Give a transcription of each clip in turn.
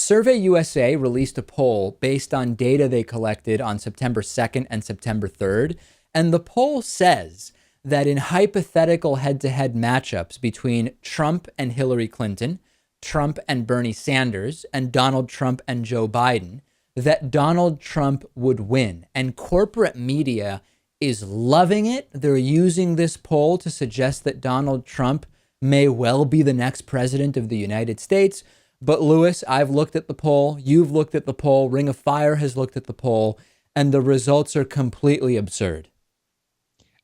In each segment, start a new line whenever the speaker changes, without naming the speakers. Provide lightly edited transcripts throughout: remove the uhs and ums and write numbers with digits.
SurveyUSA released a poll based on data they collected on September 2nd and September 3rd. And the poll says that in hypothetical head-to-head matchups between Trump and Hillary Clinton, Trump and Bernie Sanders, and Donald Trump and Joe Biden, that Donald Trump would win. And corporate media is loving it. They're using this poll to suggest that Donald Trump may well be the next president of the United States. But Lewis, I've looked at the poll. You've looked at the poll. Ring of Fire has looked at the poll. And the results are completely absurd.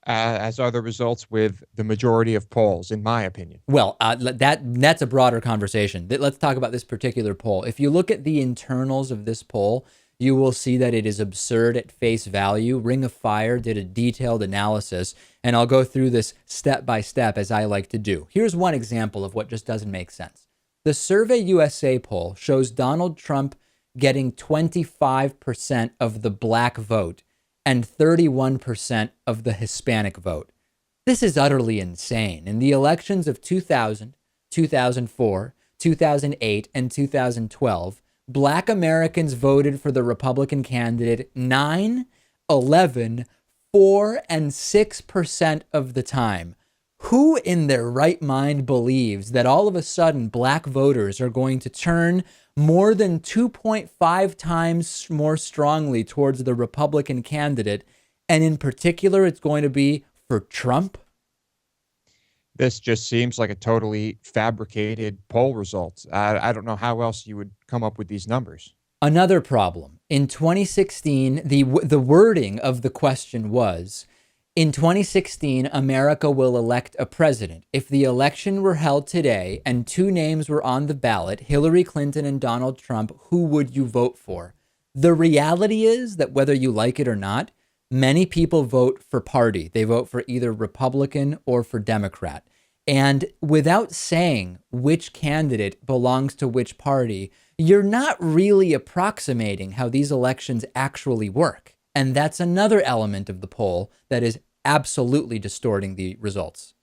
As are the results with the majority of polls, in my opinion.
Well, that's a broader conversation. Let's talk about this particular poll. If you look at the internals of this poll, you will see that it is absurd at face value. Ring of Fire did a detailed analysis, and I'll go through this step by step as I like to do. Here's one example of what just doesn't make sense. The SurveyUSA poll shows Donald Trump getting 25% of the black vote and 31% of the Hispanic vote. This is utterly insane. In the elections of 2000, 2004, 2008, and 2012, Black Americans voted for the Republican candidate 9, 11, 4, and 6% of the time. Who in their right mind believes that all of a sudden black voters are going to turn more than 2.5 times more strongly towards the Republican candidate, and in particular, it's going to be for Trump?
This just seems like a totally fabricated poll result. I don't know how else you would come up with these numbers.
Another problem. In 2016, the wording of the question was, in 2016, America will elect a president. If the election were held today and two names were on the ballot, Hillary Clinton and Donald Trump, who would you vote for? The reality is that whether you like it or not, many people vote for party. They vote for either Republican or for Democrat. And without saying which candidate belongs to which party, you're not really approximating how these elections actually work. And that's another element of the poll that is absolutely distorting the results.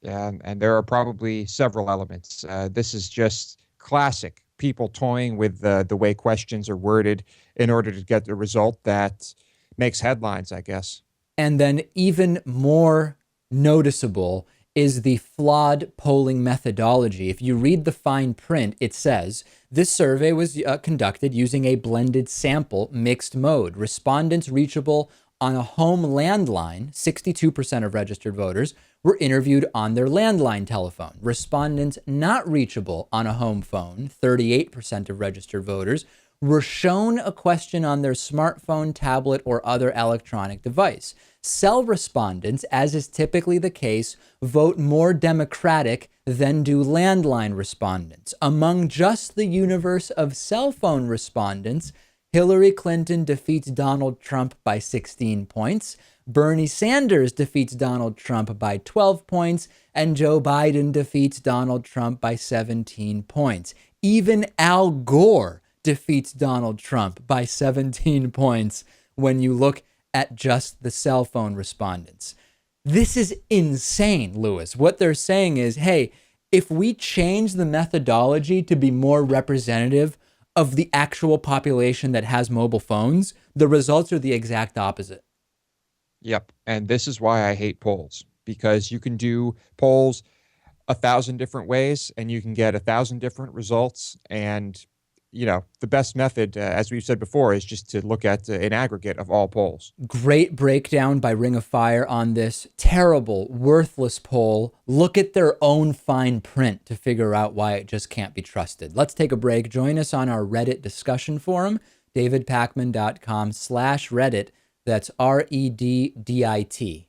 Yeah, and there are probably several elements. This is just classic people toying with the way questions are worded in order to get the result that makes headlines, I guess.
And then even more noticeable is the flawed polling methodology. If you read the fine print, it says, this survey was conducted using a blended sample mixed mode. Respondents reachable on a home landline, 62% of registered voters, were interviewed on their landline telephone. Respondents not reachable on a home phone, 38% of registered voters, were shown a question on their smartphone, tablet, or other electronic device. Cell respondents, as is typically the case, vote more Democratic than do landline respondents. Among just the universe of cell phone respondents, Hillary Clinton defeats Donald Trump by 16 points, Bernie Sanders defeats Donald Trump by 12 points, and Joe Biden defeats Donald Trump by 17 points. Even Al Gore defeats Donald Trump by 17 points when you look at just the cell phone respondents. This is insane, Lewis. What they're saying is, hey, if we change the methodology to be more representative of the actual population that has mobile phones, the results are the exact opposite.
Yep. And this is why I hate polls, because you can do polls 1,000 different ways and you can get 1,000 different results. And, you know, the best method, as we've said before, is just to look at an aggregate of all polls.
Great breakdown by Ring of Fire on this terrible, worthless poll. Look at their own fine print to figure out why it just can't be trusted. Let's take a break. Join us on our Reddit discussion forum, davidpakman.com/Reddit. That's REDDIT.